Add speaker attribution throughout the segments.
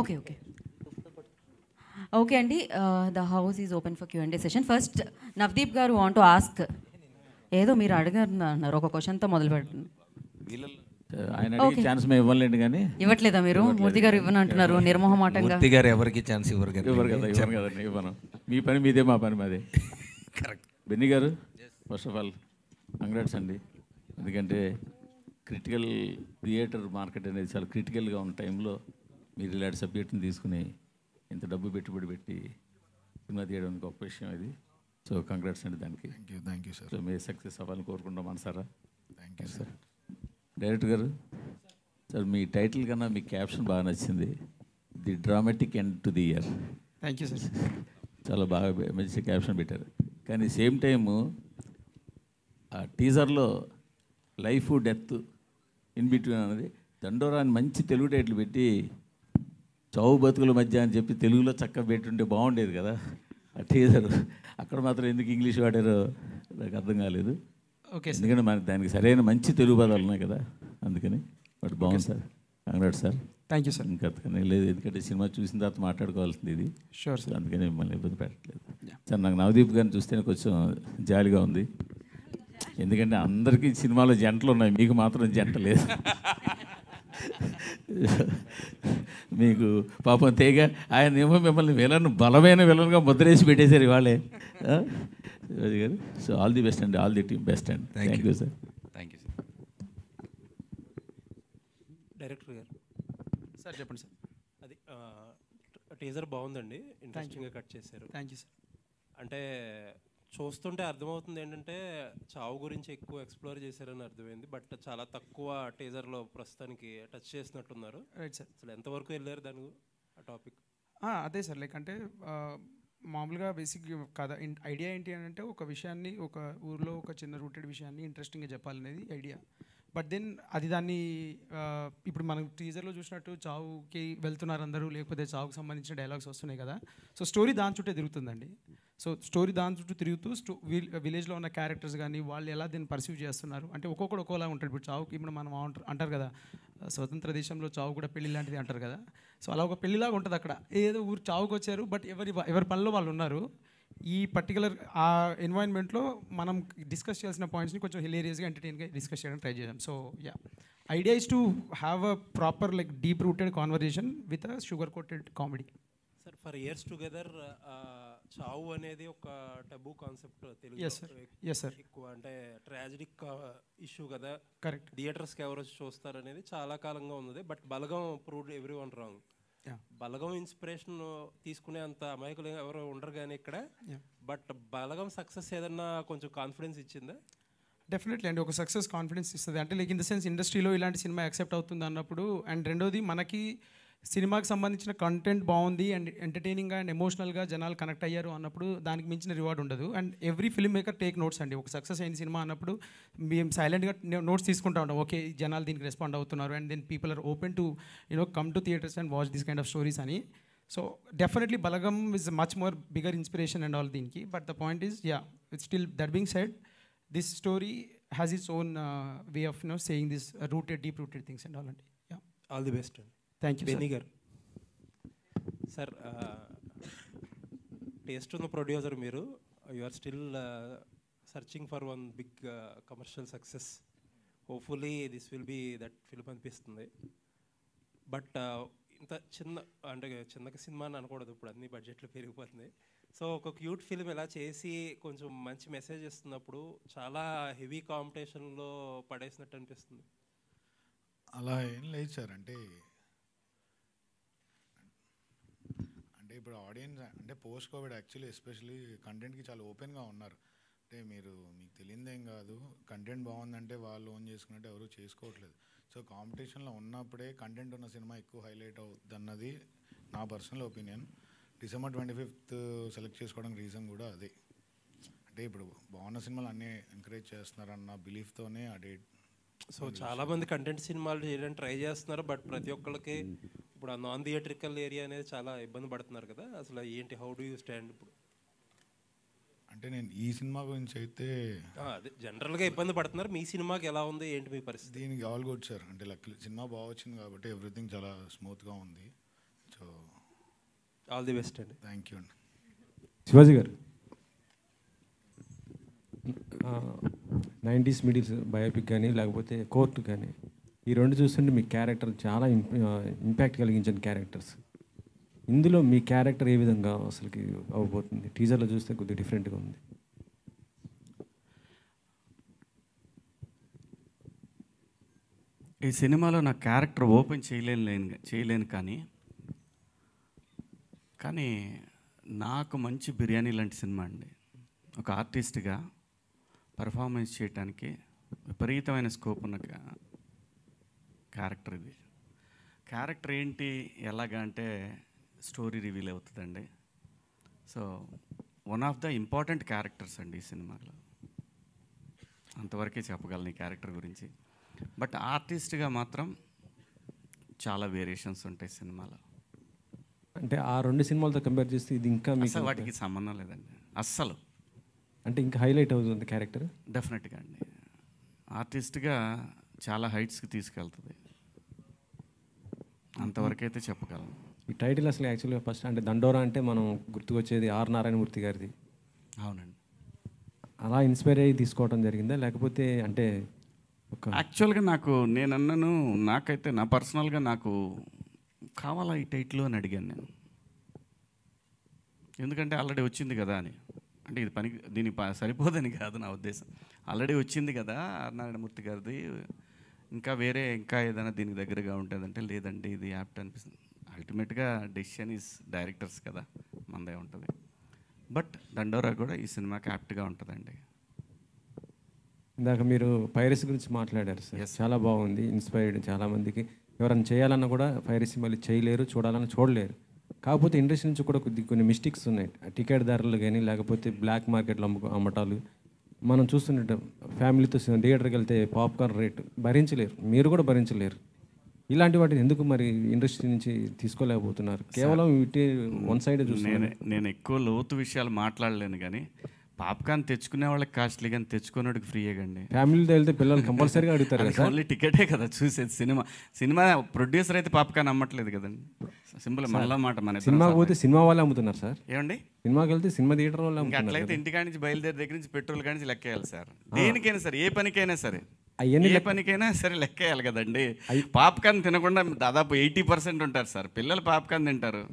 Speaker 1: Okay okay okay అండి. The house is open for Q&A session. First Navdeep గారు want to ask, ఏదో మీరు అడిగారు ఒక క్వశ్చన్తో మొదలు పెట్టండి.
Speaker 2: ఆయన అడిగే ఛాన్స్ మేము ఇవ్వలేండి కానీ
Speaker 1: ఇవ్వట్లేదా మీరు? మూర్తి గారు ఇవ్వను అంటున్నారు నిర్మోహమాటంగా.
Speaker 3: మూర్తి గారు ఎవరికి ఛాన్స్ ఇవ్వరు
Speaker 2: కదండి, ఇవ్వను. మీ పని మీదే, మా పని మాదే.
Speaker 3: కరెక్ట్.
Speaker 2: బెన్నీ గారు, ఫస్ట్ ఆఫ్ ఆల్ కంగ్రాట్స్ అండి. ఎందుకంటే క్రిటికల్ థియేటర్ మార్కెట్ అనేది చాలా క్రిటికల్గా ఉన్న టైంలో మీరు ఇలాంటి సబ్జెక్ట్ని తీసుకుని ఇంత డబ్బు పెట్టుబడి పెట్టి సినిమా తీయడం గొప్ప విషయం ఇది. సో కంగ్రాట్స్ అండి దానికి.
Speaker 4: Thank you sir.
Speaker 2: సో మీరు సక్సెస్ అవ్వాలని కోరుకుంటాం మనసారా.
Speaker 4: Thank you sir.
Speaker 2: డైరెక్టర్ గారు, సార్ మీ టైటిల్ కన్నా మీ క్యాప్షన్ బాగా నచ్చింది, the dramatic end to the year.
Speaker 5: Thank you sir.
Speaker 2: చాలా బాగా మంచి క్యాప్షన్ పెట్టారు. కానీ సేమ్ టైము ఆ టీజర్లో లైఫ్ డెత్ ఇన్ బిట్వీన్ అనేది దండోరా అని మంచి తెలుగు టైటిల్ పెట్టి చావు బతుకుల మధ్య అని చెప్పి తెలుగులో చక్కగా పెట్టుంటే బాగుండేది కదా ఆ టీజర్. అక్కడ మాత్రం ఎందుకు ఇంగ్లీష్ వాడారో నాకు అర్థం కాలేదు.
Speaker 5: ఓకే,
Speaker 2: ఎందుకంటే మనకి దానికి సరైన మంచి తెలుగు పదాలు ఉన్నాయి కదా, అందుకని. బట్ బాగుంది sir, congrats sir.
Speaker 5: Thank you sir.
Speaker 2: ఇంకా లేదు, ఎందుకంటే సినిమా చూసిన తర్వాత మాట్లాడుకోవాల్సింది ఇది.
Speaker 5: Sure sir.
Speaker 2: అందుకని మిమ్మల్ని ఇబ్బంది పెట్టట్లేదు సార్. నాకు నవదీప్ గారిని చూస్తేనే కొంచెం జాలిగా ఉంది. ఎందుకంటే అందరికీ సినిమాలో జంటలు ఉన్నాయి, మీకు మాత్రం జంట లేదు. మీకు పాపం తేగ ఆయన ఏమో మిమ్మల్ని విలన్, బలమైన విలన్గా ముద్రేసి పెట్టేశారు ఇవాళే. గారు, సో ఆల్ ది బెస్ట్ అండి, ఆల్ ది టీమ్ బెస్ట్ అండి. Thank you sir.
Speaker 3: Thank you sir.
Speaker 6: Director గారు
Speaker 5: సార్ చెప్పండి సార్.
Speaker 6: అది టీజర్ బాగుందండి, ఇంట్రెస్టింగ్గా కట్ చేశారు.
Speaker 5: Thank you sir.
Speaker 6: అంటే చూస్తుంటే అర్థమవుతుంది ఏంటంటే చావు గురించి ఎక్కువ ఎక్స్ప్లోర్ చేశారని అర్థమైంది. బట్ చాలా తక్కువ టీజర్లో ప్రస్తుతానికి టచ్ చేసినట్టున్నారు.
Speaker 5: Right sir.
Speaker 6: అసలు ఎంతవరకు వెళ్ళారు దాని ఆ టాపిక్?
Speaker 5: అదే సార్, లైక్ అంటే మామూలుగా బేసిక్ కథ ఐడియా ఏంటి అని అంటే ఒక విషయాన్ని, ఒక ఊర్లో ఒక చిన్న రూటెడ్ విషయాన్ని ఇంట్రెస్టింగ్గా చెప్పాలనేది ఐడియా. బట్ దెన్ అది దాన్ని ఇప్పుడు మనం టీజర్లో చూసినట్టు చావుకి వెళ్తున్నారు అందరూ, లేకపోతే చావుకి సంబంధించిన డైలాగ్స్ వస్తున్నాయి కదా. సో స్టోరీ దాని చుట్టే తిరుగుతుందండి. సో స్టోరీ దాని చుట్టూ తిరుగుతూ విలేజ్లో ఉన్న క్యారెక్టర్స్ కానీ వాళ్ళు ఎలా దీన్ని పర్సీవ్ చేస్తున్నారు అంటే ఒక్కొక్కడు ఒక్కోలా ఉంటాడు. ఇప్పుడు చావుకి ఇప్పుడు మనం అంటారు కదా, స్వతంత్ర దేశంలో చావు కూడా పెళ్లి లాంటిది అంటారు కదా. సో అలా ఒక పెళ్లిలాగా ఉంటుంది అక్కడ. ఏదో ఊరు చావుకి వచ్చారు, బట్ ఎవరి పనిలో వాళ్ళు ఉన్నారు. ఈ పర్టికులర్ ఆ ఎన్వైరన్మెంట్లో మనం డిస్కస్ చేయాల్సిన పాయింట్స్ని కొంచెం హిలేరియస్గా, ఎంటర్టైన్గా డిస్కస్ చేయడానికి ట్రై చేద్దాం. So ya, idea is to have a proper like deep rooted conversation with a sugar coated comedy.
Speaker 6: Sir, for years together చావు అనేది ఒక taboo concept Telugu.
Speaker 5: Yes sir.
Speaker 6: ఎక్కువ అంటే ట్రాజిడిక్ ఇష్యూ కదా.
Speaker 5: కరెక్ట్.
Speaker 6: థియేటర్స్కి ఎవరు వచ్చి చూస్తారు అనేది చాలా కాలంగా ఉంది. But Balagam proved every one wrong. Balagam inspiration తీసుకునే అంత అమాయకులు ఎవరు ఉండరు కానీ ఇక్కడ. బట్ బలగం సక్సెస్ ఏదన్నా కొంచెం కాన్ఫిడెన్స్ ఇచ్చిందా?
Speaker 5: డెఫినెట్లీ అండి, ఒక సక్సెస్ కాన్ఫిడెన్స్ ఇస్తుంది. అంటే లైక్ ఇన్ ద సెన్స్ ఇండస్ట్రీలో ఇలాంటి సినిమా యాక్సెప్ట్ అవుతుంది అన్నప్పుడు, అండ్ రెండోది మనకి సినిమాకి సంబంధించిన కంటెంట్ బాగుంది అండ్ ఎంటర్టైనింగ్గా అండ్ ఎమోషనల్గా జనాలు కనెక్ట్ అయ్యారు అన్నప్పుడు దానికి మించిన రివార్డ్ ఉండదు. And every film maker take notes అండి. ఒక సక్సెస్ అయిన సినిమా అన్నప్పుడు మేము సైలెంట్గా నోట్స్ తీసుకుంటా ఉంటాం. ఓకే, జనాలు దీనికి రెస్పాండ్ అవుతున్నారు and then people are open to come to theatres and watch this kind of stories అని. So definitely Balagam is much more bigger inspiration and all దీనికి. But the point is it's still that being said, this story has its own way of saying this rooted, deep rooted things and all అండి.
Speaker 6: All the best.
Speaker 5: Thank you.
Speaker 6: Benny గారు sir, taste ఉన్న producer మీరు, you are still searching for one big commercial success. Hopefully this will be that film అనిపిస్తుంది. But ఇంత చిన్నగా cinema అని అనకూడదు, ఇప్పుడు అన్ని బడ్జెట్లు పెరిగిపోతుంది. సో ఒక క్యూట్ ఫిల్మ్ ఇలా చేసి కొంచెం మంచి మెసేజ్ ఇస్తున్నప్పుడు చాలా హెవీ కాంపిటీషన్లో పడేసినట్టు అనిపిస్తుంది.
Speaker 4: అలా ఏం లేదు సార్. అంటే ఇప్పుడు ఆడియన్స్ అంటే పోస్ట్ కోవిడ్ యాక్చువల్లీ ఎస్పెషలీ కంటెంట్కి చాలా ఓపెన్గా ఉన్నారు. అంటే మీకు తెలియదేం కాదు, కంటెంట్ బాగుందంటే వాళ్ళు ఓన్ చేసుకున్నట్టు ఎవరు చేసుకోవట్లేదు. సో కాంపిటీషన్లో ఉన్నప్పుడే కంటెంట్ ఉన్న సినిమా ఎక్కువ హైలైట్ అవుతుంది అన్నది నా personal opinion. December 25th select చేసుకోవడానికి రీజన్ కూడా అదే. అంటే ఇప్పుడు బాగున్న సినిమాలు అన్నీ ఎంకరేజ్ చేస్తున్నారన్న బిలీఫ్తోనే ఆ డేట్.
Speaker 6: సో చాలామంది కంటెంట్ సినిమాలు చేయడానికి ట్రై చేస్తున్నారు. బట్ ప్రతి ఒక్కరికి ఇప్పుడు ఆ నాన్ థియేట్రికల్ ఏరియా అనేది చాలా ఇబ్బంది పడుతున్నారు కదా. అసలు ఏంటి, హౌ డూ యూ స్టాండ్ ఇప్పుడు?
Speaker 4: అంటే నేను ఈ సినిమా గురించి అయితే
Speaker 6: అదే జనరల్గా ఇబ్బంది పడుతున్నారు. మీ సినిమాకి ఎలా ఉంది, ఏంటి మీ పరిస్థితి?
Speaker 4: దీనికి ఆల్ గుడ్ సార్. అంటే సినిమా బాగా వచ్చింది కాబట్టి ఎవ్రీథింగ్ చాలా స్మూత్గా ఉంది. సో
Speaker 6: ఆల్ ది బెస్ట్ అండి.
Speaker 4: థ్యాంక్ యూ అండి.
Speaker 7: శివాజీ గారు 90s మిడిల్స్ బయోపిక్ కానీ లేకపోతే కోర్టు కానీ ఈ రెండు చూస్తుంటే మీ క్యారెక్టర్ చాలా ఇంపాక్ట్ కలిగించిన క్యారెక్టర్స్. ఇందులో మీ క్యారెక్టర్ ఏ విధంగా అసలుకి అవ్వబోతుంది? టీజర్లో చూస్తే కొద్దిగా డిఫరెంట్గా ఉంది.
Speaker 8: ఈ సినిమాలో నా క్యారెక్టర్ ఓపెన్ చేయలేను కానీ నాకు మంచి బిర్యానీ లాంటి సినిమా అండి. ఒక ఆర్టిస్ట్గా పర్ఫార్మెన్స్ చేయడానికి విపరీతమైన స్కోప్ ఉన్న క్యారెక్టర్ ఇది. క్యారెక్టర్ ఏంటి ఎలాగా అంటే స్టోరీ రివీల్ అవుతుందండి. So one of the important characters అండి ఈ సినిమాలో. అంతవరకే చెప్పగలను ఈ క్యారెక్టర్ గురించి. బట్ ఆర్టిస్ట్గా మాత్రం చాలా వేరియేషన్స్ ఉంటాయి సినిమాలో.
Speaker 7: అంటే ఆ రెండు సినిమాలతో కంపేర్ చేస్తే ఇది ఇంకా మీకు
Speaker 8: వాటికి సంబంధం లేదండి అస్సలు.
Speaker 7: అంటే ఇంకా హైలైట్ అవుతుంది క్యారెక్టర్
Speaker 8: డెఫినెట్గా అండి. ఆర్టిస్ట్గా చాలా హైట్స్కి తీసుకెళ్తుంది, అంతవరకైతే చెప్పగలను.
Speaker 7: ఈ టైటిల్ అసలు యాక్చువల్గా ఫస్ట్ అంటే దండోరా అంటే మనం గుర్తుకొచ్చేది ఆర్ నారాయణమూర్తి గారిది.
Speaker 8: అవునండి.
Speaker 7: అలా ఇన్స్పైర్ అయ్యి తీసుకోవడం జరిగిందా లేకపోతే అంటే
Speaker 8: యాక్చువల్గా నాకైతే నా పర్సనల్గా నాకు కావాలా ఈ టైటిల్ అని అడిగాను నేను. ఎందుకంటే ఆల్రెడీ వచ్చింది కదా అని. అంటే ఇది దీనికి సరిపోదని కాదు నా ఉద్దేశం. ఆల్రెడీ వచ్చింది కదా నారాయణమూర్తి గారిది, ఇంకా ఏదైనా దీనికి దగ్గరగా ఉంటుందంటే లేదండి ఇది యాప్ట్ అనిపిస్తుంది. అల్టిమేట్గా డెసిషన్ ఈజ్ డైరెక్టర్స్ కదా, మనదే ఉంటుంది. బట్ దండోరా కూడా ఈ సినిమాకి యాప్ట్గా ఉంటుందండి.
Speaker 7: ఇందాక మీరు పైరసీ గురించి మాట్లాడారు సార్. చాలా బాగుంది, ఇన్స్పైర్డ్. చాలామందికి ఎవరైనా చేయాలన్నా కూడా పైరసీ మళ్ళీ చేయలేరు, చూడాలని చూడలేరు. కాకపోతే ఇండస్ట్రీ నుంచి కూడా కొన్ని మిస్టేక్స్ ఉన్నాయి. టికెట్ ధరలు కానీ లేకపోతే బ్లాక్ మార్కెట్లో అమ్మటాలు మనం చూస్తుంటాం. ఫ్యామిలీతో థియేటర్కి వెళ్తే పాప్కార్న్ రేటు భరించలేరు, మీరు కూడా భరించలేరు. ఇలాంటి వాటిని ఎందుకు మరి ఇండస్ట్రీ నుంచి తీసుకోలేకపోతున్నారు? కేవలం వన్ సైడ్ చూస్తున్నాను.
Speaker 8: నేను ఎక్కువ లోతు విషయాలు మాట్లాడలేను కానీ పాప్కార్న్ తెచ్చుకునే వాళ్ళకి కాస్ట్లీ కానీ తెచ్చుకునేవాడికి ఫ్రీయే కండి.
Speaker 7: ఫ్యామిలీతో వెళ్తే పిల్లలు కంపల్సరీగా అడుగుతారు కదా.
Speaker 8: ఓన్లీ టికెటే కదా చూసేది. సినిమా ప్రొడ్యూసర్ అయితే పాప్కార్న్ అమ్మట్లేదు కదండి. సింపుల్ మనలో మాట. మన
Speaker 7: సినిమాకి పోతే సినిమా వాళ్ళే అమ్ముతున్నారు సార్.
Speaker 8: ఏమండి?
Speaker 7: సినిమాకి వెళ్తే సినిమా థియేటర్ వాళ్ళు అమ్ముతున్నారు.
Speaker 8: అట్లయితే ఇంటికాడి నుంచి బయలుదేరి దగ్గర నుంచి పెట్రోల్ కాడి నుంచి లెక్కేయాలి సార్. దేనికైనా సరే, ఏ పనికైనా సరే, ఏ పనికైనా సరే లెక్కేయాలి కదండి. పాప్కార్న్ తినకుండా దాదాపు 80% ఉంటారు సార్ పిల్లలు. పాప్కార్న్ తింటారు,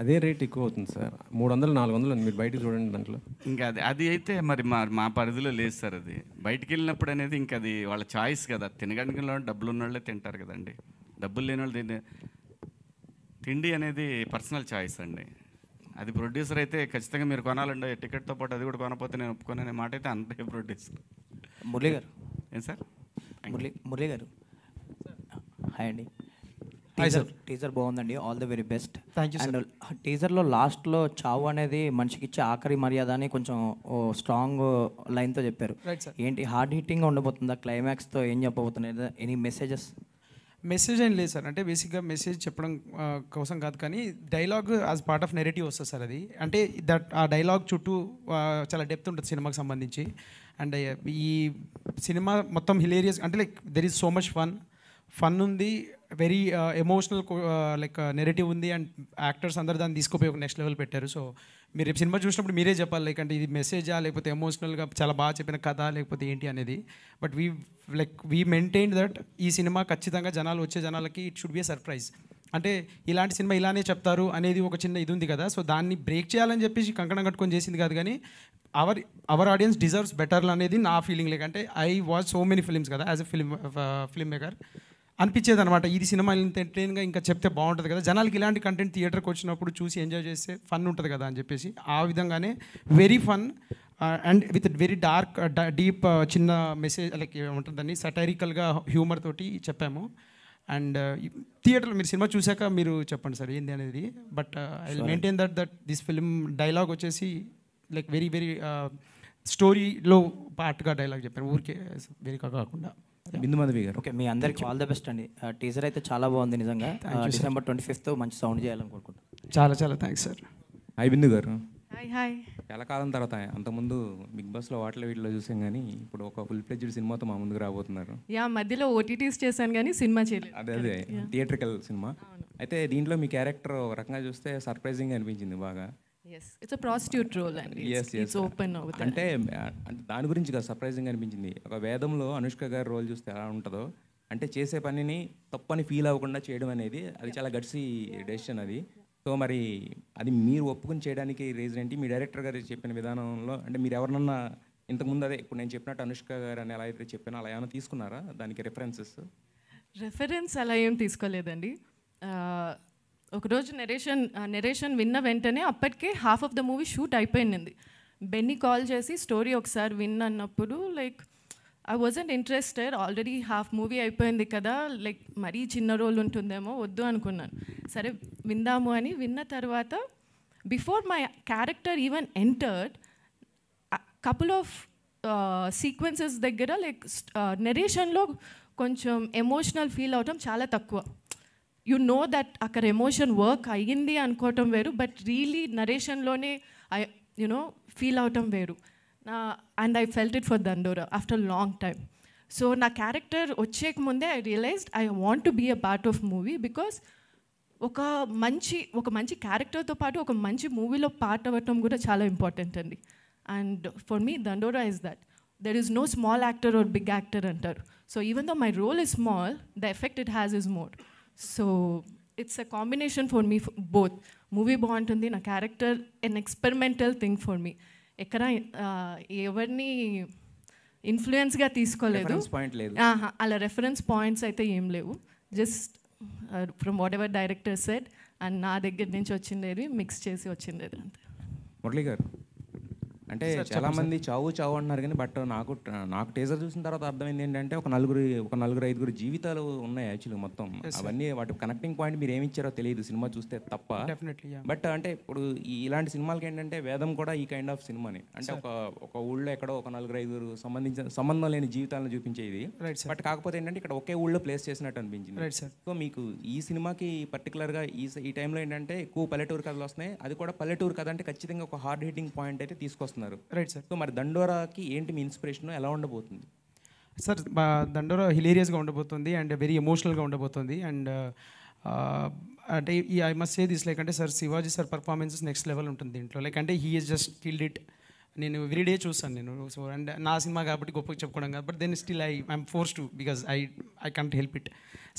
Speaker 7: అదే రేట్ ఎక్కువ అవుతుంది సార్. 300-400 మీరు బయటకు చూడండి. దాంట్లో
Speaker 8: ఇంకా అది అయితే మరి మా పరిధిలో లేదు సార్. అది బయటికి వెళ్ళినప్పుడు అనేది ఇంకా అది వాళ్ళ చాయిస్ కదా. తినడానికి డబ్బులు ఉన్న వాళ్ళే తింటారు కదండి. డబ్బులు లేని వాళ్ళు తిండి అనేది పర్సనల్ చాయిస్ అండి. అది ప్రొడ్యూసర్ అయితే ఖచ్చితంగా మీరు కొనాలండి టికెట్తో పాటు అది కూడా కొనకపోతే నేను ఒప్పుకోననే మాట అయితే అంటే ప్రొడ్యూసర్.
Speaker 9: మురళి గారు.
Speaker 8: ఏం సార్?
Speaker 9: మురళి గారు హాయ్ అండి. టీజర్ బాగుందండి, all the very best. And టీజర్లో లాస్ట్లో చావు అనేది మనిషికి ఇచ్చే ఆఖరి మర్యాద అని కొంచెం స్ట్రాంగ్ లైన్తో చెప్పారు. ఏంటి హార్డ్ హిట్టింగ్గా ఉండబోతుందా? క్లైమాక్స్తో ఏం చెప్పబోతున్నారు? ఎనీ
Speaker 5: మెసేజ్ ఏం లేదు సార్. అంటే బేసిక్గా మెసేజ్ చెప్పడం కోసం కాదు, కానీ dialogue as part of narrative వస్తుంది సార్. అది అంటే ఆ డైలాగ్ చుట్టూ చాలా డెప్త్ ఉంటుంది సినిమాకి సంబంధించి. అండ్ ఈ సినిమా మొత్తం హిలేరియస్, అంటే like there is so much fun ఉంది, వెరీ ఎమోషనల్ లైక్ నెరేటివ్ ఉంది. అండ్ యాక్టర్స్ అందరు దాన్ని తీసుకుపోయి ఒక నెక్స్ట్ లెవెల్ పెట్టారు. సో మీరు రేపు సినిమా చూసినప్పుడు మీరే చెప్పాలి, లైక్ అంటే ఇది మెసేజా లేకపోతే ఎమోషనల్గా చాలా బాగా చెప్పిన కథ లేకపోతే ఏంటి అనేది. బట్ వీ మెయింటైన్ దట్ ఈ సినిమా ఖచ్చితంగా వచ్చే జనాలకి it should be a surprise. అంటే ఇలాంటి సినిమా ఇలానే చెప్తారు అనేది ఒక చిన్న ఇది ఉంది కదా. సో దాన్ని బ్రేక్ చేయాలని చెప్పేసి కంకణం కట్టుకొని చేసింది కాదు, కానీ అవర్ ఆడియన్స్ డిజర్వ్స్ బెటర్ అనేది నా ఫీలింగ్. లైక్ అంటే I watch so many films కదా యాజ్ ఎ ఫిల్మ్ మేకర్. అనిపించేది అనమాట ఇది సినిమా ఇంత ఎంటర్టైన్గా ఇంకా చెప్తే బాగుంటుంది కదా, జనాలకి ఇలాంటి కంటెంట్ థియేటర్కి వచ్చినప్పుడు చూసి ఎంజాయ్ చేస్తే ఫన్ ఉంటుంది కదా అని చెప్పేసి ఆ విధంగానే very fun and with very dark deep చిన్న మెసేజ్ లైక్ ఏమంటుందని సటైరికల్గా హ్యూమర్ తోటి చెప్పాము. అండ్ థియేటర్లో మీరు సినిమా చూశాక మీరు చెప్పండి సార్ ఏంది అనేది. But I will maintain that this film dialogue వచ్చేసి లైక్ వెరీ వెరీ స్టోరీలో పార్ట్గా డైలాగ్ చెప్పాను, ఊరికే వెరీ కాకుండా.
Speaker 7: బిందుమాధవి గారు.
Speaker 9: ఓకే, మీ అందరికీ ఆల్ ద బెస్ట్ అండి. టీజర్ అయితే చాలా బాగుంది నిజంగా. December 25th మంచి సౌండ్ చేయాలనుకుంటున్నాను.
Speaker 5: చాలా థ్యాంక్స్ సార్.
Speaker 7: హాయ్ బిందు గారు.
Speaker 10: హాయ్.
Speaker 11: చాలా కాలం తర్వాత అంతకుముందు బిగ్ బాస్లో వీటిలో చూసాం, కానీ ఇప్పుడు ఒక ఫుల్ ఫ్లెడ్జ్డ్ సినిమాతో మా ముందుకు రాబోతున్నారు.
Speaker 10: మధ్యలో OTTs చేశాను కానీ సినిమా చేయలేదు.
Speaker 11: అదే థియేట్రికల్ సినిమా. అయితే దీంట్లో మీ క్యారెక్టర్ ఒక రకంగా చూస్తే సర్ప్రైజింగ్ అనిపించింది బాగా.
Speaker 10: Yes, it's a prostitute role and it's open over there.
Speaker 11: అంటే దాని గురించి కాదు, సర్ప్రైజింగ్ అనిపించింది. ఒక వేదంలో అనుష్క గారి రోల్ చూస్తే ఎలా ఉంటుందో, అంటే చేసే పనిని తప్పని ఫీల్ అవ్వకుండా చేయడం అనేది అది చాలా గట్సి డెసిషన్ అది. సో మరి అది మీరు ఒప్పుకుని చేయడానికి రీజన్ ఏంటి? మీ డైరెక్టర్ గారు చెప్పిన విధానంలో అంటే మీరు ఎవరినన్నా ఇంతకుముందు అదే ఇప్పుడు నేను చెప్పినట్టు అనుష్క గారు అని ఎలా అయితే చెప్పానో అలా ఏమైనా తీసుకున్నారా దానికి రిఫరెన్సెస్?
Speaker 10: రెఫరెన్స్ అలా ఏం తీసుకోలేదండి. ఒకరోజు నెరేషన్ విన్న వెంటనే అప్పటికే half of the movie shoot అయిపోయింది. బెన్నీ కాల్ చేసి స్టోరీ ఒకసారి విన్ అన్నప్పుడు like I wasn't interested, already half movie అయిపోయింది కదా, లైక్ మరీ చిన్న రోల్ ఉంటుందేమో వద్దు అనుకున్నాను. సరే విందాము అని విన్న తర్వాత before my character even entered couple of sequences దగ్గర లైక్ నెరేషన్లో కొంచెం ఎమోషనల్ ఫీల్ అవటం చాలా తక్కువ. యు నో దట్ అక్కడ ఎమోషన్ వర్క్ అయ్యింది అనుకోవటం వేరు, బట్ రియలీ నరేషన్లోనే ఐ యునో ఫీల్ అవటం వేరు. And I felt it for Dandora after long time. So నా క్యారెక్టర్ వచ్చేక ముందే I realized I want to be a part of movie, because ఒక మంచి క్యారెక్టర్తో పాటు ఒక మంచి మూవీలో పార్ట్ అవ్వటం కూడా చాలా ఇంపార్టెంట్ అండి. అండ్ ఫర్ మీ దండోరా is that there is no small actor or big actor antaru. So even though my role is small, the effect it has is more. So it's a combination for me for both. Movie బాగుంటుంది, నా character an experimental thing for me. ఎక్కడ ఎవరిని ఇన్ఫ్లుయెన్స్గా తీసుకోలేదు, అలా reference points అయితే ఏం లేవు. Just from what ever director said and నా దగ్గర నుంచి వచ్చిండేది మిక్స్ చేసి వచ్చిండేది అంతే.
Speaker 11: మురళి గారు అంటే చాలామంది చావు అంటున్నారు కానీ బట్ నాకు టేజర్ చూసిన తర్వాత అర్థమైంది ఏంటంటే ఒక నలుగురు 5 జీవితాలు ఉన్నాయి యాక్చువల్గా మొత్తం. అవన్నీ వాటి కనెక్టింగ్ పాయింట్ మీరు ఏమి ఇచ్చారో తెలియదు సినిమా చూస్తే తప్ప. బట్ అంటే ఇప్పుడు ఇలాంటి సినిమాలకి ఏంటంటే వేదం కూడా ఈ కైండ్ ఆఫ్ సినిమాని అంటే ఒక ఊళ్ళో ఎక్కడో ఒక 4-5 సంబంధం లేని జీవితాలను చూపించేది. బట్ కాకపోతే ఏంటంటే ఇక్కడ ఒకే ఊళ్ళో ప్లేస్ చేసినట్టు అనిపించింది. సో మీకు ఈ సినిమాకి పర్టికులర్గా ఈ టైంలో ఏంటంటే ఎక్కువ పల్లెటూరు కథలు వస్తున్నాయి. అది కూడా పల్లెటూరు కథ అంటే ఖచ్చితంగా ఒక హార్డ్ హిట్టింగ్ పాయింట్ అయితే తీసుకొస్తుంది. Right sir. సో మరి దండోరాకి ఏంటి మీ ఇన్స్పిరేషన్, ఎలా ఉండబోతుంది
Speaker 5: సార్? దండోరా హిలేరియస్గా ఉండబోతుంది అండ్ వెరీ ఎమోషనల్గా ఉండబోతుంది. అండ్ అంటే I must say this like అంటే sir Shivaji sir performances next level ఉంటుంది దీంట్లో. లైక్ అంటే he is just killed it. నేను ఎవ్రీడే చూస్తాను నేను. సో అండ్ నా సినిమా కాబట్టి గొప్పగా చెప్పుకోవడం కాదు, but then still I'm force to because I can't help it.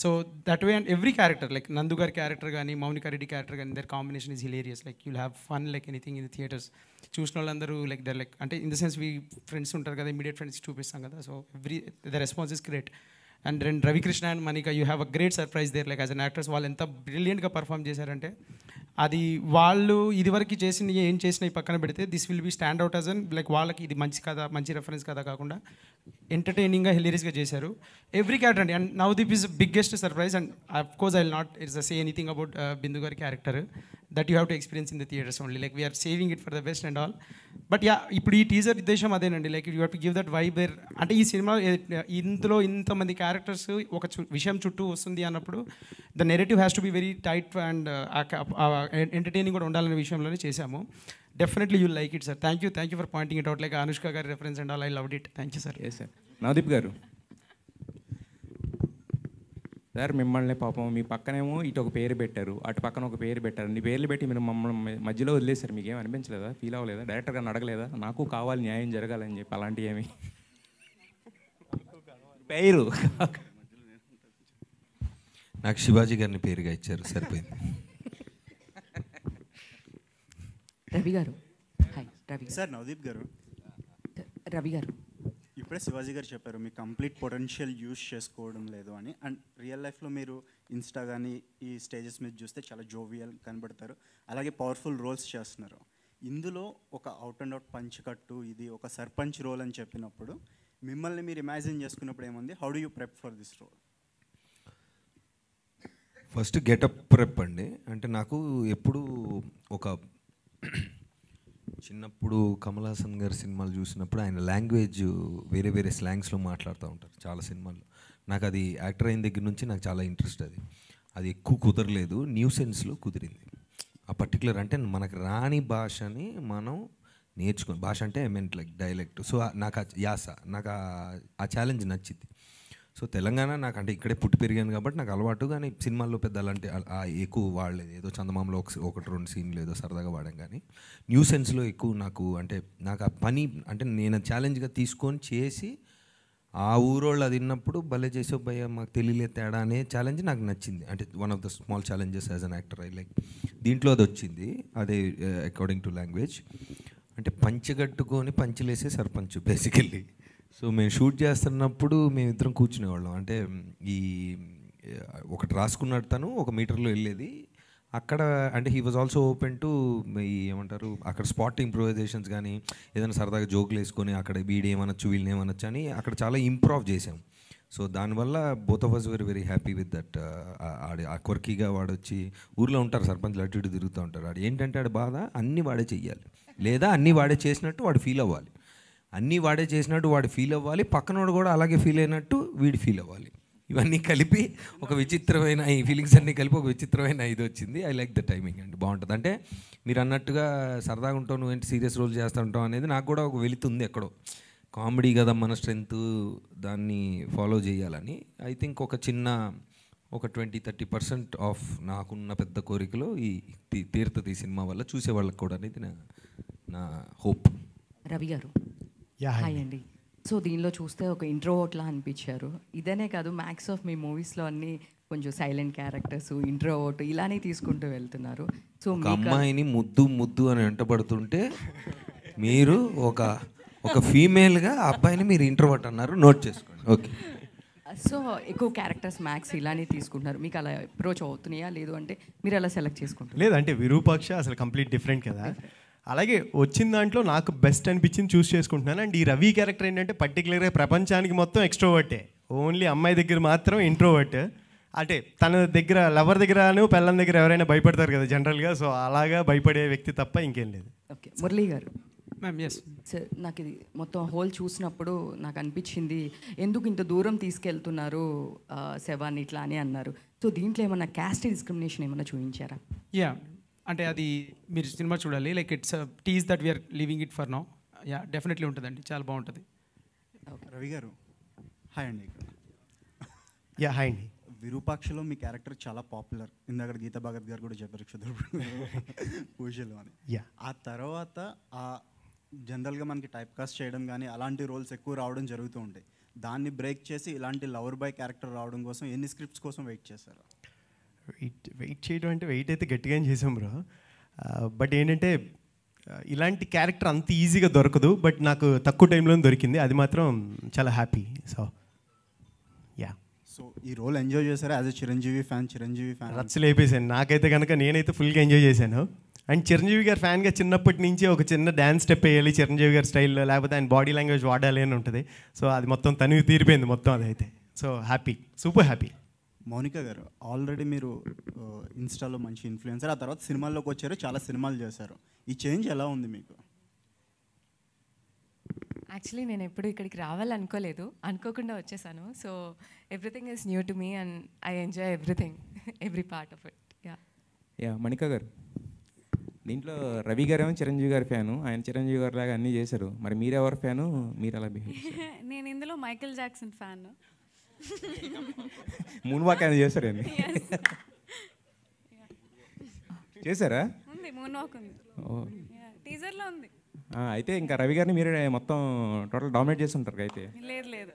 Speaker 5: So that way and every character like నందు గారి క్యారెక్టర్ కానీ మౌనికా రెడ్డి క్యారెక్టర్ కానీ there combination is hilarious. Like you'll have fun like anything in the theatres. చూసిన వాళ్ళందరూ like there like అంటే in the sense we friends ఉంటారు కదా, immediate friends చూపిస్తాం కదా. So the response is great. And Ravikrishna and Manika you have a great surprise there. Like as an actors వాళ్ళు ఎంత బ్రిలియంట్గా perform చేశారంటే అది వాళ్ళు ఇదివరకు చేసిన ఏం చేసినా ఈ పక్కన పెడితే this will be stand out as an like వాళ్ళకి ఇది మంచి కథ, మంచి రెఫరెన్స్ కథ కాకుండా ఎంటర్టైనింగ్గా హిలేరియస్గా చేశారు ఎవ్రీ క్యారెక్టర్ అండి. And Navdeep is biggest surprise. And of course I will not say anything about Bindu గారి character that you have to experience in the theatres only. Like we are saving it for the best and all. But yeah ఇప్పుడు ఈ teaser ఉద్దేశం అదేనండి. Like you have to give that vibe there. అంటే ఈ cinema ఇందులో ఇంతమంది characters ఒక విషయం చుట్టూ వస్తుంది అన్నప్పుడు the narrative has to be very tight and entertaining కూడా ఉండాలనే విషయంలోనే చేశాము. Definitely you like it sir. Thank you for pointing it out. Like Anushka గారి reference and all I loved it. Thank you sir.
Speaker 11: Yes sir. Navdeep గారు sir మిమ్మల్ని పాపం మీ పక్కనేమో ఇటు ఒక పేరు పెట్టారు, అటు పక్కన ఒక పేరు పెట్టారు. నీ పేర్లు పెట్టి మీరు మమ్మల్ని మధ్యలో వదిలేశారు. మీకు ఏం అనిపించలేదా, ఫీల్ అవ్వలేదా? డైరెక్టర్ గారిని అడగలేదా నాకు కావాలి న్యాయం జరగాలని చెప్పి అలాంటివి ఏమి? పేరు
Speaker 3: నాకు శివాజీ గారిని పేరుగా ఇచ్చారు, సరిపోయింది.
Speaker 1: రవి గారు హాయ్. రవి
Speaker 12: సార్ నవదీప్ గారు,
Speaker 1: రవి గారు
Speaker 12: ఇప్పుడే శివాజీ గారు చెప్పారు మీ కంప్లీట్ పొటెన్షియల్ యూజ్ చేసుకోవడం లేదు అని. అండ్ రియల్ లైఫ్లో మీరు ఇన్స్టా కానీ ఈ స్టేజెస్ మీద చూస్తే చాలా జోవియల్ కనబడతారు, అలాగే పవర్ఫుల్ రోల్స్ చేస్తున్నారు. ఇందులో ఒక అవుట్ అండ్ అవుట్ పంచ్ కట్టు, ఇది ఒక సర్పంచ్ రోల్ అని చెప్పినప్పుడు మిమ్మల్ని మీరు ఇమాజిన్ చేసుకున్నప్పుడు ఏముంది? How do you prep for this role?
Speaker 3: First getup prep అండి. అంటే నాకు ఎప్పుడు ఒక చిన్నప్పుడు కమల్ హాసన్ గారి సినిమాలు చూసినప్పుడు ఆయన లాంగ్వేజ్ వేరే వేరే స్లాంగ్స్లో మాట్లాడుతూ ఉంటారు చాలా సినిమాల్లో. నాకు అది యాక్టర్ అయిన దగ్గర నుంచి నాకు చాలా ఇంట్రెస్ట్. అది ఎక్కువ కుదరలేదు, న్యూ సెన్స్లో కుదిరింది. ఆ పర్టికులర్ అంటే మనకు రాని భాషని మనం నేర్చుకుని, భాష అంటే I mean like dialect. So నాకు యాస, నాకు ఆ ఛాలెంజ్ నచ్చింది. సో తెలంగాణ నాకు అంటే ఇక్కడే పుట్టి పెరిగాను కాబట్టి నాకు అలవాటు, కానీ సినిమాల్లో పెద్ద అలాంటి ఎక్కువ వాడలేదు. ఏదో చందమామలో ఒకటి రెండు సీన్లు ఏదో సరదాగా వాడాం, కానీ న్యూ సెన్స్లో ఎక్కువ నాకు ఆ పని అంటే నేను ఛాలెంజ్గా తీసుకొని చేసి ఆ ఊరోళ్ళు అది విన్నప్పుడు భలే చేసే భయ్య మాకు తెలియలే తేడా అనే ఛాలెంజ్ నాకు నచ్చింది. అంటే one of the small challenges as an actor I like. దీంట్లో అది వచ్చింది, అదే అకార్డింగ్ టు లాంగ్వేజ్. అంటే పంచగట్టుకొని పంచలేసే సర్పంచ్ బేసికల్లీ. సో మేము షూట్ చేస్తున్నప్పుడు మేమిద్దరం కూర్చునేవాళ్ళం. అంటే ఒకటి రాసుకున్నాడు తను, 1 మీటర్లో వెళ్ళేది అక్కడ. అంటే he was also open to ఏమంటారు అక్కడ స్పాట్ ఇంప్రూవైజేషన్స్, కానీ ఏదైనా సరదాగా జోకులు వేసుకొని అక్కడ వీడు ఏమనొచ్చు వీళ్ళని ఏమనొచ్చు అని అక్కడ చాలా ఇంప్రూవ్ చేసాం. సో దానివల్ల both of us very very happy with that. ఆ కొర్కీగా వాడు వచ్చి ఊర్లో ఉంటారు సర్పంచ్లు అటు ఇటు తిరుగుతూ ఉంటారు. ఆడు ఏంటంటే ఆడు బాధ అన్నీ వాడే చెయ్యాలి, లేదా అన్నీ వాడే చేసినట్టు వాడు ఫీల్ అవ్వాలి. అన్నీ వాడే చేసినట్టు వాడు ఫీల్ అవ్వాలి, పక్కనోడు కూడా అలాగే ఫీల్ అయినట్టు వీడు ఫీల్ అవ్వాలి. ఇవన్నీ కలిపి ఒక విచిత్రమైన ఈ ఫీలింగ్స్ అన్నీ కలిపి ఒక విచిత్రమైన ఇది వచ్చింది. ఐ లైక్ ద టైమింగ్ అండి, బాగుంటుంది. అంటే మీరు అన్నట్టుగా సరదాగా ఉంటావు, నువ్వేంటి సీరియస్ రోల్ చేస్తూ ఉంటావు అనేది నాకు కూడా ఒక వెళుతుంది ఎక్కడో. కామెడీ కదా మన స్ట్రెంగ్త్, దాన్ని ఫాలో చేయాలని. ఐ థింక్ ఒక 20-30% ఆఫ్ నాకున్న పెద్ద కోరికలో ఈ తీర్థతి సినిమా వల్ల చూసేవాళ్ళకి కూడా అనేది నా హోప్.
Speaker 1: రవి గారు హాయ్ అండి. సో దీనిలో చూస్తే ఒక ఇంట్రోవర్ట్లా అనిపించారు. ఇదనే కాదు, మ్యాక్స్ ఆఫ్ మీ మూవీస్లో అన్నీ కొంచెం సైలెంట్ క్యారెక్టర్స్, ఇంట్రోవర్ట్ ఇలానే తీసుకుంటూ వెళ్తున్నారు. సో
Speaker 3: ఒక అమ్మాయిని ముద్దు అని వెంటబడుతుంటే మీరు ఒక ఫీమేల్గా అబ్బాయిని మీరు ఇంట్రోవర్ట్ అన్నారు, నోట్ చేసుకోండి. ఓకే.
Speaker 1: సో ఎక్కువ క్యారెక్టర్స్ మ్యాక్స్ ఇలానే తీసుకుంటున్నారు. మీకు అలా అప్రోచ్ అవుతున్నాయా, లేదు అంటే మీరు అలా సెలెక్ట్ చేసుకుంటారు?
Speaker 13: లేదంటే విరూపాక్ష అసలు కంప్లీట్ డిఫరెంట్ కదా. అలాగే వచ్చిన దాంట్లో నాకు బెస్ట్ అనిపించింది చూస్ చేసుకుంటున్నాను. అండ్ ఈ రవి క్యారెక్టర్ ఏంటంటే పర్టికులర్గా ప్రపంచానికి మొత్తం ఎక్స్ట్రోవర్టే, ఓన్లీ అమ్మాయి దగ్గర మాత్రం ఇంట్రోవర్ట్. అంటే తన దగ్గర లవర్ దగ్గరను పెళ్ళం దగ్గర ఎవరైనా భయపడతారు కదా జనరల్గా, సో అలాగా భయపడే వ్యక్తి తప్ప ఇంకేం లేదు.
Speaker 1: ఓకే. మురళీ గారు
Speaker 5: మ్యామ్. ఎస్
Speaker 1: సార్, నాకు ఇది మొత్తం హోల్ చూసినప్పుడు నాకు అనిపించింది, ఎందుకు ఇంత దూరం తీసుకెళ్తున్నారు శవాన్ని ఇట్లా అని అన్నారు. సో దీంట్లో ఏమన్నా క్యాస్ట్ డిస్క్రిమినేషన్ ఏమన్నా చూపించారా?
Speaker 5: యా, అంటే అది మీరు సినిమా చూడాలి. Like it's tease that we are living it for now. Yeah, definitely ఉంటుందండి, చాలా బాగుంటుంది.
Speaker 12: రవి గారు హాయ్ అండి.
Speaker 13: యా హాయ్ అండి.
Speaker 12: విరూపాక్షలో మీ క్యారెక్టర్ చాలా పాపులర్. ఇందాక గీతా భగత్ గారు కూడా చెప్పారు పూజలు అని. ఆ తర్వాత జనరల్గా మనకి టైప్ కాస్ట్ చేయడం కానీ అలాంటి రోల్స్ ఎక్కువ రావడం జరుగుతూ ఉంటాయి. దాన్ని బ్రేక్ చేసి ఇలాంటి లవర్ బాయ్ క్యారెక్టర్ రావడం కోసం ఎన్ని స్క్రిప్ట్స్ కోసం వెయిట్ చేశారు?
Speaker 13: వెయిట్ చేయడం అంటే వెయిట్ అయితే గట్టిగానే చేసాం బ్రో. బట్ ఏంటంటే ఇలాంటి క్యారెక్టర్ అంత ఈజీగా దొరకదు, బట్ నాకు తక్కువ టైంలో దొరికింది, అది మాత్రం చాలా హ్యాపీ. So yeah.
Speaker 12: సో ఈ రోల్ ఎంజాయ్ చేశారా యాజ్ ఎ చిరంజీవి ఫ్యాన్?
Speaker 13: రచ్చలు అయిపోయాను నాకైతే కనుక, నేనైతే ఫుల్గా ఎంజాయ్ చేశాను. అండ్ చిరంజీవి గారి ఫ్యాన్గా చిన్నప్పటి నుంచి ఒక చిన్న డ్యాన్స్ స్టెప్ వేయాలి చిరంజీవి గారి స్టైల్లో, లేకపోతే ఆయన బాడీ లాంగ్వేజ్ వాడాలి అని ఉంటుంది. సో అది మొత్తం తనివి తీరిపోయింది మొత్తం అదైతే. So happy, super happy.
Speaker 12: Mounika గారు, ఆల్రెడీ మీరు ఇన్స్టాలో మంచి ఇన్ఫ్లుయెన్సర్, ఆ తర్వాత సినిమాల్లోకి వచ్చారు, చాలా సినిమాలు చేశారు. ఈ చేంజ్ ఎలా ఉంది మీకు?
Speaker 10: యాక్చువల్లీ నేను ఎప్పుడు ఇక్కడికి రావాలనుకోలేదు, అనుకోకుండా వచ్చేసాను. So everything is new to me and I enjoy everything, every part of it.
Speaker 11: Yeah, Manika గారు, దీంట్లో రవి గారు ఏమో చిరంజీవి గారి ఫ్యాను, ఆయన చిరంజీవి గారి లాగా అన్నీ చేశారు. మరి మీరెవరు ఫ్యాను, మీరు అలా బిహేవ్?
Speaker 14: నేను ఇందులో Michael Jackson fan.
Speaker 11: Moon walk ఆయన చేశారండి? చేశారా?
Speaker 14: ఉంది, మూన్ వాక్ ఉంది, టీజర్లో ఉంది.
Speaker 11: అయితే ఇంకా రవి గారిని మీరే మొత్తం టోటల్ డామినేట్ చేసి ఉంటారు అయితే.
Speaker 14: లేదు లేదు.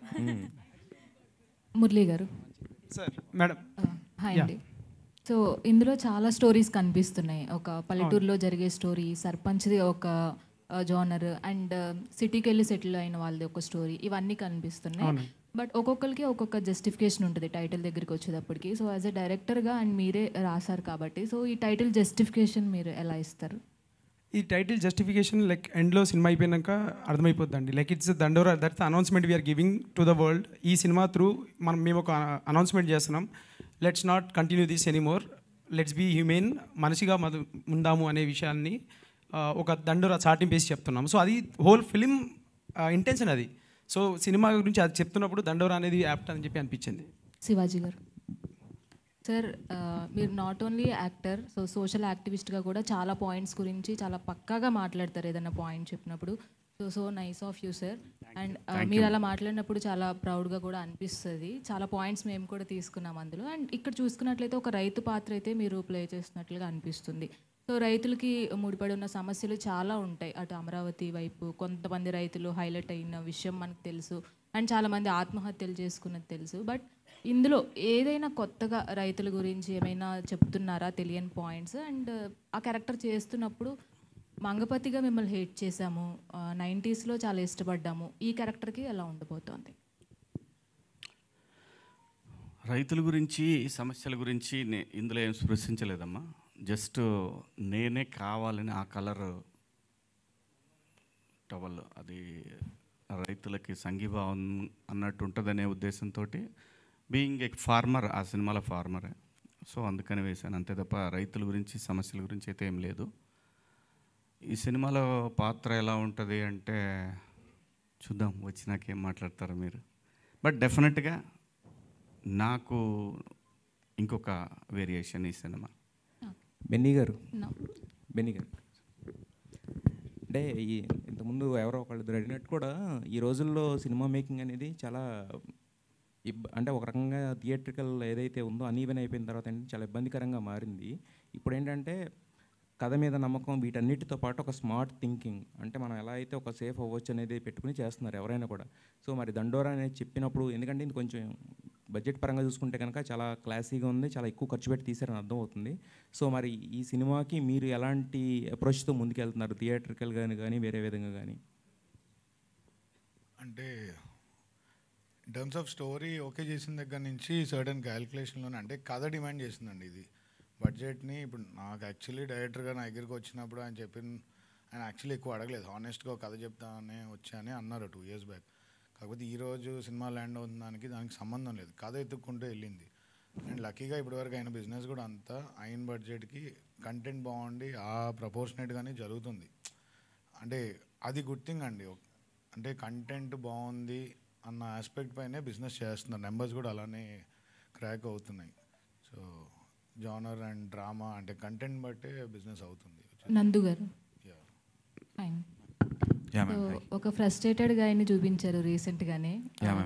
Speaker 15: మురళీ గారు
Speaker 5: సార్. మేడం
Speaker 15: హాయ్ అండి. సో ఇందులో చాలా స్టోరీస్ కనిపిస్తున్నాయి. ఒక పల్లెటూరులో జరిగే స్టోరీ, సర్పంచ్ది ఒక జోనర్, అండ్ సిటీకి వెళ్ళి సెటిల్ అయిన వాళ్ళది ఒక స్టోరీ, ఇవన్నీ కనిపిస్తున్నాయి. బట్ ఒక్కొక్కరికి ఒక్కొక్క జస్టిఫికేషన్ ఉంటుంది టైటిల్ దగ్గరికి వచ్చేటప్పటికి. సో యాజ్ ఎ డైరెక్టర్గా అండ్ మీరే రాశారు కాబట్టి, సో ఈ టైటిల్ జస్టిఫికేషన్ మీరు ఎలా ఇస్తారు?
Speaker 5: ఈ టైటిల్ జస్టిఫికేషన్ లైక్ ఎండ్లో సినిమా అయిపోయాక అర్థమైపోద్దండి. లైక్ ఇట్స్ దండోరా, that's announcement we are giving to the world. ఈ సినిమా త్రూ మేము ఒక అనౌన్స్మెంట్ చేస్తున్నాం, let's not continue this anymore, let's be human, మనిషిగా ఉందాము అనే విషయాన్ని ఒక దండోరా చాటింపేసి చెప్తున్నాం. సో అది హోల్ ఫిలిం ఇంటెన్షన్ అది. సో సినిమా గురించి అది చెప్తున్నప్పుడు దండోరా అనేది యాప్ట్ అని చెప్పి అనిపించింది.
Speaker 15: శివాజీ గారు సార్, మీరు not only actor, so social యాక్టివిస్ట్గా కూడా చాలా పాయింట్స్ గురించి చాలా పక్కాగా మాట్లాడతారు ఏదైనా పాయింట్ చెప్పినప్పుడు. So nice of you sir. And
Speaker 8: Thank
Speaker 15: మీరు
Speaker 8: you.
Speaker 15: అలా మాట్లాడినప్పుడు చాలా ప్రౌడ్గా కూడా అనిపిస్తుంది. చాలా పాయింట్స్ మేము కూడా తీసుకున్నాం అందులో. అండ్ ఇక్కడ చూసుకున్నట్లయితే ఒక రైతు పాత్ర అయితే మీరు ప్లే చేస్తున్నట్లుగా అనిపిస్తుంది. సో రైతులకి ముడిపడి ఉన్న సమస్యలు చాలా ఉంటాయి. అటు అమరావతి వైపు కొంతమంది రైతులు హైలైట్ అయిన విషయం మనకు తెలుసు, అండ్ చాలామంది ఆత్మహత్యలు చేసుకున్నది తెలుసు. బట్ ఇందులో ఏదైనా కొత్తగా రైతుల గురించి ఏమైనా చెప్తున్నారా, తెలియని పాయింట్స్? అండ్ ఆ క్యారెక్టర్ చేస్తున్నప్పుడు మంగపతిగా మిమ్మల్ని హేట్ చేశాము, 90sలో చాలా ఇష్టపడ్డాము, ఈ క్యారెక్టర్కి ఎలా ఉండబోతోంది?
Speaker 8: రైతుల గురించి, సమస్యల గురించి ఇందులో ఏం స్పృశించలేదమ్మా. జస్ట్ నేనే కావాలని ఆ కలర్ టవల్ అది రైతులకి సంఘీభావం అన్నట్టు ఉంటుందనే ఉద్దేశంతో బీయింగ్ ఏ ఫార్మర్, ఆ సినిమాలో ఫార్మరే, సో అందుకని వేశాను అంతే తప్ప రైతుల గురించి, సమస్యల గురించి అయితే ఏం లేదు. ఈ సినిమాలో పాత్ర ఎలా ఉంటుంది అంటే చూద్దాం, వచ్చినాక ఏం మాట్లాడతారు మీరు. బట్ డెఫినెట్గా నాకు ఇంకొక వేరియేషన్ ఈ సినిమా.
Speaker 11: బెన్నీ గారు, బెన్నీ గారు అంటే ఇంతకుముందు ఎవరో ఒకళ్ళు అడిగినట్టు కూడా ఈ రోజుల్లో సినిమా మేకింగ్ అనేది చాలా అంటే ఒక రకంగా థియేట్రికల్ ఏదైతే ఉందో అన్ఈవెన్ అయిపోయిన తర్వాత అంటే చాలా ఇబ్బందికరంగా మారింది. ఇప్పుడు ఏంటంటే కథ మీద నమ్మకం, వీటన్నిటితో పాటు ఒక స్మార్ట్ థింకింగ్, అంటే మనం ఎలా అయితే ఒక సేఫ్ అవ్వచ్చు అనేది పెట్టుకుని చేస్తున్నారు ఎవరైనా కూడా. సో మరి దండోరా అనేది చెప్పినప్పుడు, ఎందుకంటే ఇది కొంచెం బడ్జెట్ పరంగా చూసుకుంటే కనుక చాలా క్లాసీగా ఉంది, చాలా ఎక్కువ ఖర్చు పెట్టి తీసారని అర్థం అవుతుంది. సో మరి ఈ సినిమాకి మీరు ఎలాంటి అప్రోచ్తో ముందుకెళ్తున్నారు, థియేట్రికల్గా కానీ వేరే విధంగా కానీ?
Speaker 4: అంటే in terms of story okay చేసిన దగ్గర నుంచి సర్టన్ క్యాలిక్యులేషన్లోనే, అంటే కథ డిమాండ్ చేసిందండి ఇది బడ్జెట్ని. ఇప్పుడు నాకు యాక్చువల్లీ డైరెక్టర్గా నా దగ్గరికి వచ్చినప్పుడు ఆయన ఆయన యాక్చువల్లీ ఎక్కువ అడగలేదు, హానెస్ట్గా కథ చెప్తానే వచ్చానే అన్నారు 2 years బ్యాక్. కాకపోతే ఈరోజు సినిమా ల్యాండ్ అవుతుందానికి దానికి సంబంధం లేదు, కథ ఎత్తుక్కుంటూ వెళ్ళింది. అండ్ లక్కీగా ఇప్పటివరకు అయిన బిజినెస్ కూడా అంతా అయిన బడ్జెట్కి కంటెంట్ బాగుండి ఆ ప్రపోర్షనేట్గానే జరుగుతుంది. అంటే అది గుడ్ థింగ్ అండి. అంటే కంటెంట్ బాగుంది అన్న ఆస్పెక్ట్ పైనే బిజినెస్ చేస్తున్నారు, నెంబర్స్ కూడా అలానే క్రాక్ అవుతున్నాయి. సో జానర్ అండ్ డ్రామా అంటే కంటెంట్ బట్టే బిజినెస్ అవుతుంది.
Speaker 15: నందు గారు, ఒక ఫ్రస్ట్రేటెడ్గా ఆయన చూపించారు రీసెంట్గానే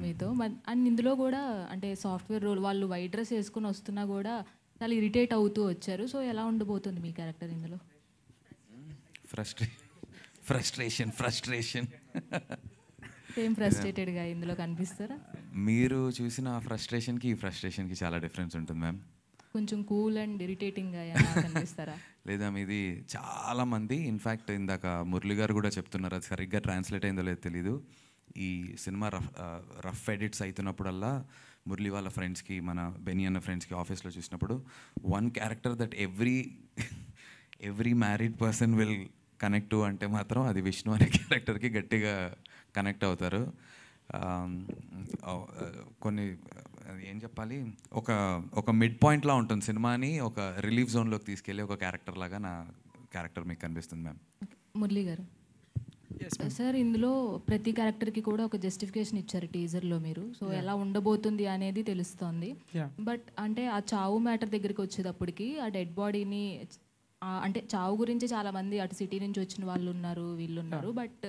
Speaker 15: మీతో. అండ్ ఇందులో కూడా అంటే సాఫ్ట్వేర్ రోల్ వాళ్ళు వైట్ డ్రెస్ వేసుకొని వస్తున్నా కూడా చాలా ఇరిటేట్ అవుతూ వచ్చారు. సో ఎలా ఉండబోతుంది మీ క్యారెక్టర్ ఇందులో?
Speaker 16: ఫ్రస్ట్రేషన్
Speaker 15: సేమ్ ఫ్రస్ట్రేటెడ్గా ఇందులో కనిపిస్తారా?
Speaker 16: మీరు చూసిన ఆ ఫ్రస్ట్రేషన్కి ఈ ఫ్రస్ట్రేషన్కి చాలా డిఫరెన్స్ ఉంటుంది మ్యామ్.
Speaker 15: కొంచెం కూల్ అండ్ ఇరిటేటింగ్గా కనిపిస్తారా?
Speaker 16: లేదా ఇది చాలామంది, ఇన్ఫ్యాక్ట్ ఇందాక మురళి గారు కూడా చెప్తున్నారు, అది సరిగ్గా ట్రాన్స్లేట్ అయిందో లేదో తెలీదు. ఈ సినిమా రఫ్ ఎడిట్స్ అవుతున్నప్పుడల్లా మురళి వాళ్ళ ఫ్రెండ్స్కి, మన బెనీ అన్న ఫ్రెండ్స్కి ఆఫీస్లో చూసినప్పుడు one character that every married person will connect to అంటే మాత్రం అది విష్ణు అనే క్యారెక్టర్కి గట్టిగా కనెక్ట్ అవుతారు. కొన్ని ఏం చెప్పాలి, ఒక మిడ్ పాయింట్లా ఉంటుంది సినిమాని ఒక రిలీఫ్ జోన్లోకి తీసుకెళ్ళి ఒక క్యారెక్టర్ లాగా నా క్యారెక్టర్ మీకు కనిపిస్తుంది మ్యామ్.
Speaker 15: మురళి గారు సార్, ఇందులో ప్రతి క్యారెక్టర్కి కూడా ఒక జస్టిఫికేషన్ ఇచ్చారు టీజర్లో మీరు. సో ఎలా ఉండబోతుంది అనేది తెలుస్తోంది. బట్ అంటే ఆ చావు మ్యాటర్ దగ్గరికి వచ్చేటప్పటికి ఆ డెడ్ బాడీని అంటే చావు గురించి చాలామంది అటు సిటీ నుంచి వచ్చిన వాళ్ళు ఉన్నారు, వీళ్ళు ఉన్నారు. బట్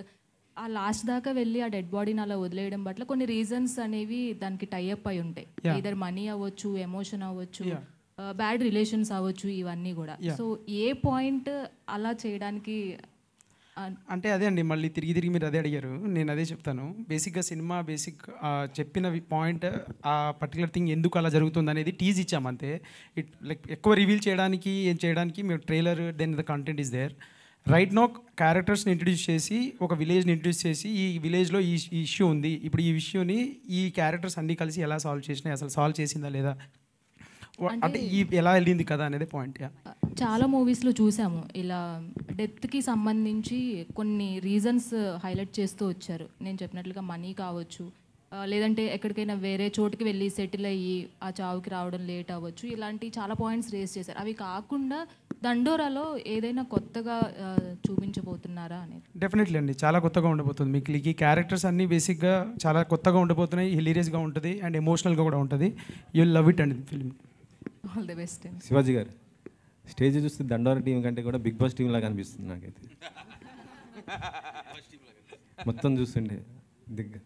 Speaker 15: ఆ లాస్ట్ దాకా వెళ్ళి ఆ డెడ్ బాడీని అలా వదిలేయడం పట్ల కొన్ని రీజన్స్ అనేవి దానికి టైఅప్ అయి ఉంటాయి. ఇదర్ మనీ అవ్వచ్చు, ఎమోషన్ అవ్వచ్చు, బ్యాడ్ రిలేషన్స్ అవ్వచ్చు, ఇవన్నీ కూడా. సో ఏ పాయింట్ అలా చేయడానికి?
Speaker 5: అంటే అదే అండి, మళ్ళీ తిరిగి మీరు అదే అడిగారు, నేను అదే చెప్తాను. బేసిక్గా సినిమా చెప్పిన పాయింట్, ఆ పర్టికులర్ థింగ్ ఎందుకు అలా జరుగుతుంది అనేది టీజ్ ఇచ్చాము అంతే. లైక్ ఎక్కువ రివీల్ చేయడానికి మేము trailer, then the content is there. Right no క్యారెక్టర్స్ని ఇంట్రడ్యూస్ చేసి ఒక విలేజ్ని ఇంట్రడ్యూస్ చేసి ఈ విలేజ్లో ఈ ఇష్యూ ఉంది, ఇప్పుడు ఈ ఇష్యూని ఈ క్యారెక్టర్స్ అన్నీ కలిసి ఎలా సాల్వ్ చేసినాయి, అసలు సాల్వ్ చేసిందా లేదా, అంటే ఎలా వెళ్ళింది కదా అనేది పాయింట్.
Speaker 15: చాలా మూవీస్లో చూసాము ఇలా డెత్కి సంబంధించి కొన్ని రీజన్స్ హైలైట్ చేస్తూ వచ్చారు. నేను చెప్పినట్లుగా మనీ కావచ్చు, లేదంటే ఎక్కడికైనా వేరే చోటుకి వెళ్ళి సెటిల్ అయ్యి ఆ చావుకి రావడం లేట్ అవ్వచ్చు, ఇలాంటి చాలా పాయింట్స్ రేస్ చేశారు. అవి కాకుండా దండోరాలో ఏదైనా కొత్తగా చూపించబోతున్నారా అనేది?
Speaker 5: డెఫినెట్లీ అండి, చాలా కొత్తగా ఉండబోతుంది. మీకు ఈ క్యారెక్టర్స్ అన్నీ బేసిక్గా చాలా కొత్తగా ఉండబోతున్నాయి, హిలీరియస్గా ఉంటుంది అండ్ ఎమోషనల్గా కూడా ఉంటుంది. యూ విల్ లవ్ ఇట్ అండి film.
Speaker 15: All the best.
Speaker 7: Shivaji గారు, స్టేజ్ చూస్తే దండోరా టీం కంటే కూడా బిగ్ బాస్ టీం లాగా అనిపిస్తుంది నాకైతే. మొత్తం చూస్తుండే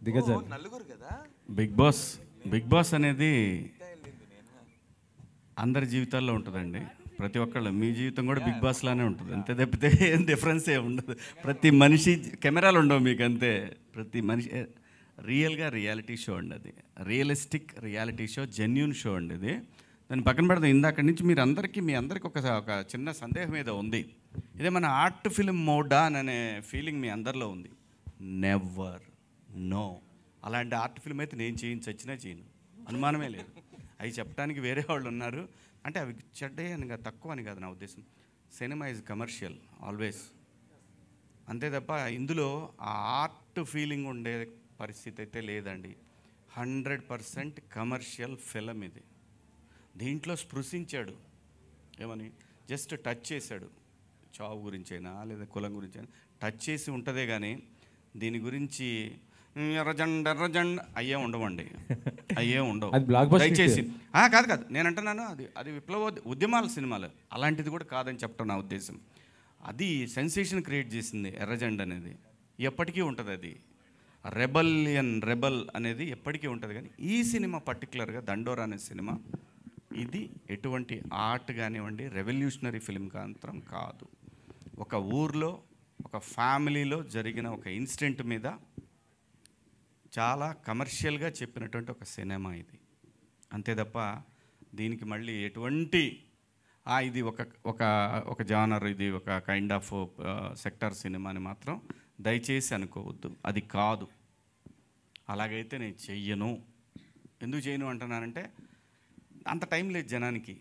Speaker 7: దిగజాలి.
Speaker 8: బిగ్ బాస్ అనేది అందరి జీవితాల్లో ఉంటుందండి. ప్రతి ఒక్కళ్ళు, మీ జీవితం కూడా బిగ్ బాస్ లానే ఉంటుంది, అంతే తప్పితే ఏం డిఫరెన్స్ ఏ ఉండదు. ప్రతి మనిషి కెమెరాలు ఉండవు మీకు, అంతే. ప్రతి మనిషి రియల్గా రియాలిటీ షో అండి అది, realistic reality show, genuine show అండి ఇది. దాన్ని పక్కన పెడదాం. ఇందాక నుంచి మీ అందరికీ ఒక చిన్న సందేహం ఏదో ఉంది. ఇదే మన ఆర్ట్ ఫిల్మ్ మోడా అనే ఫీలింగ్ మీ అందరిలో ఉంది. Never, no. అలాంటి ఆర్ట్ ఫిల్మ్ అయితే నేను చచ్చినా చేయను, అనుమానమే లేదు. అవి చెప్పడానికి వేరే వాళ్ళు ఉన్నారు. అంటే అవి చెడ్డే అని కాదు, తక్కువ అని కాదు నా ఉద్దేశం. సినిమా ఈజ్ కమర్షియల్ ఆల్వేస్, అంతే తప్ప ఇందులో ఆ ఆర్ట్ ఫీలింగ్ ఉండే పరిస్థితి అయితే లేదండి. 100% కమర్షియల్ ఫిల్మ్ ఇది. దీంట్లో స్పృశించాడు, ఏమని జస్ట్ టచ్ చేశాడు. చావు గురించైనా లేదా కులం గురించైనా టచ్ చేసి ఉంటుందే కానీ దీని గురించి ఎర్రజెండ అయ్యే ఉండవండి, అయ్యే ఉండవు. దయచేసి కాదు నేను అంటున్నాను, అది విప్లవ ఉద్యమాల సినిమాలు, అలాంటిది కూడా కాదని చెప్పడం నా ఉద్దేశం. అది సెన్సేషన్ క్రియేట్ చేసింది ఎర్రజెండ అనేది, ఎప్పటికీ ఉంటుంది. అది రెబల్ అనేది ఎప్పటికీ ఉంటుంది. కానీ ఈ సినిమా పర్టికులర్గా దండోరా అనే సినిమా, ఇది ఎటువంటి ఆర్ట్ కానివ్వండి, రెవల్యూషనరీ ఫిల్మ్ కాంతరం కాదు. ఒక ఊర్లో ఒక ఫ్యామిలీలో జరిగిన ఒక ఇన్సిడెంట్ మీద చాలా కమర్షియల్గా చెప్పినటువంటి ఒక సినిమా ఇది, అంతే తప్ప దీనికి మళ్ళీ ఎటువంటి ఇది ఒక జానర్, ఇది ఒక కైండ్ ఆఫ్ సెక్టర్ సినిమా అని మాత్రం దయచేసి అనుకోవద్దు. అది కాదు. అలాగైతే నేను చెయ్యను. ఎందుకు చేయను అంటున్నానంటే అంత టైం లేదు జనానికి,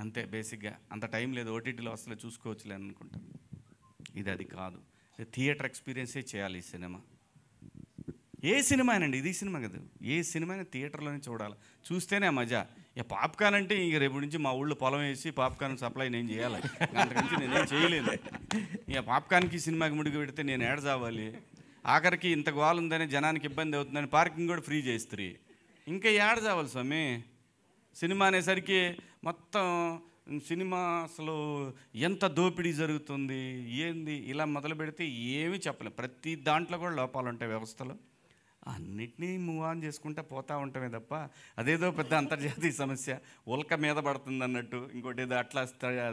Speaker 8: అంతే. బేసిక్గా అంత టైం లేదు, ఓటీటీలో అసలు చూసుకోవచ్చులే అనుకుంటాను. అది కాదు. థియేటర్ ఎక్స్పీరియన్సే చేయాలి ఈ సినిమా. ఏ సినిమా అయినండి, ఇది సినిమా కదా, ఏ సినిమా అయినా థియేటర్లోనే చూడాలి, చూస్తేనే మజా. పాప్కార్న్ అంటే ఇంక రేపు నుంచి మా ఊళ్ళో పొలం వేసి పాప్కార్న్ సప్లై నేను చేయాలి, అంతకుమించి నేనేం చేయలేను. పాప్కార్న్కి సినిమాకి ముడికి పెడితే నేను ఏడ చావాలి. ఆఖరికి ఇంత గోల్ ఉందని జనానికి ఇబ్బంది అవుతుందని పార్కింగ్ కూడా ఫ్రీ చేస్తారు. ఇంకా ఏడ చావాలి స్వామి. సినిమా అనేసరికి మొత్తం సినిమా అసలు ఎంత దోపిడీ జరుగుతుంది ఏంది ఇలా మొదలు పెడితే ఏమీ చెప్పలేం. ప్రతి దాంట్లో కూడా లోపాలు ఉంటాయి వ్యవస్థలో. అన్నిటినీ మూవ్ ఆన్ చేసుకుంటూ పోతూ ఉంటామే తప్ప అదేదో పెద్ద అంతర్జాతీయ సమస్య ఉల్క మీద పడుతుంది అన్నట్టు, ఇంకోటి ఏదో అట్లా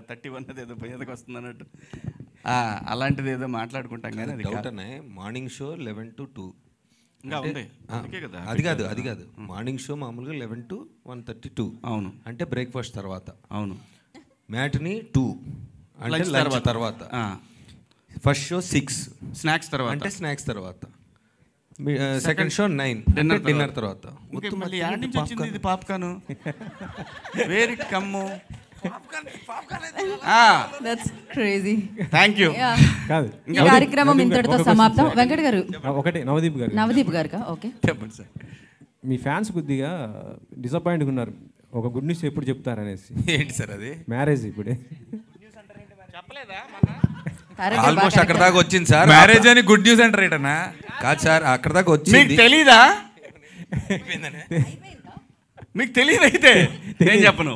Speaker 8: 31 ఏదో మీదకి వస్తుంది అన్నట్టు అలాంటిది ఏదో మాట్లాడుకుంటాం. కానీ అది
Speaker 3: మార్నింగ్ షో 11 to 2
Speaker 8: ఇంకా ఉంది.
Speaker 3: అది కాదు మార్నింగ్ షో మామూలుగా 11 to 1:32.
Speaker 8: అవును,
Speaker 3: అంటే బ్రేక్ఫాస్ట్ తర్వాత.
Speaker 8: అవును.
Speaker 3: మ్యాట్ని 2 అంటే లంచ్ తర్వాత. ఫస్ట్ షో 6
Speaker 8: స్నాక్స్ తర్వాత,
Speaker 3: అంటే స్నాక్స్ తర్వాత. సెకండ్ షో 9 డిన్నర్ తర్వాత.
Speaker 8: మళ్ళీ యాడ్ నుంచి వచ్చింది ఇది పాప్కార్న్. వేరి కమ్ము థ్యాంక్ యూ.
Speaker 1: ఈ కార్యక్రమం ఇంతటితో సమాప్తం. వెంకట్ గారు
Speaker 7: ఒకటి
Speaker 1: నవదీప్ గారు ఓకే
Speaker 7: చెప్పండి సార్. మీ ఫ్యాన్స్ కొద్దిగా డిసప్పాయింట్గా ఉన్నారు, ఒక గుడ్ న్యూస్ ఎప్పుడు చెప్తారనేసి.
Speaker 3: ఏంటి సార్ అది?
Speaker 7: మ్యారేజ్ ఇప్పుడే
Speaker 3: ఆల్మోస్ట్ అక్కడ దాకా వచ్చింది సార్.
Speaker 17: మ్యారేజ్ అని గుడ్ న్యూస్ అంటారు ఏంటన్నా?
Speaker 3: కాదు సార్, అక్కడ దాకా వచ్చింది.
Speaker 8: తెలీదా? మీకు తెలియదు అయితే నేను చెప్పను.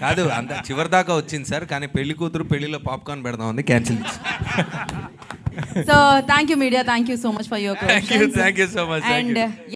Speaker 3: కాదు, అంత చివరి దాకా వచ్చింది సార్. కానీ పెళ్లి కూతురు పెళ్లిలో పాప్కార్న్ పెడదాం ఉంది, cancel.
Speaker 1: So thank you media, thank you so much for your
Speaker 3: thank you so much.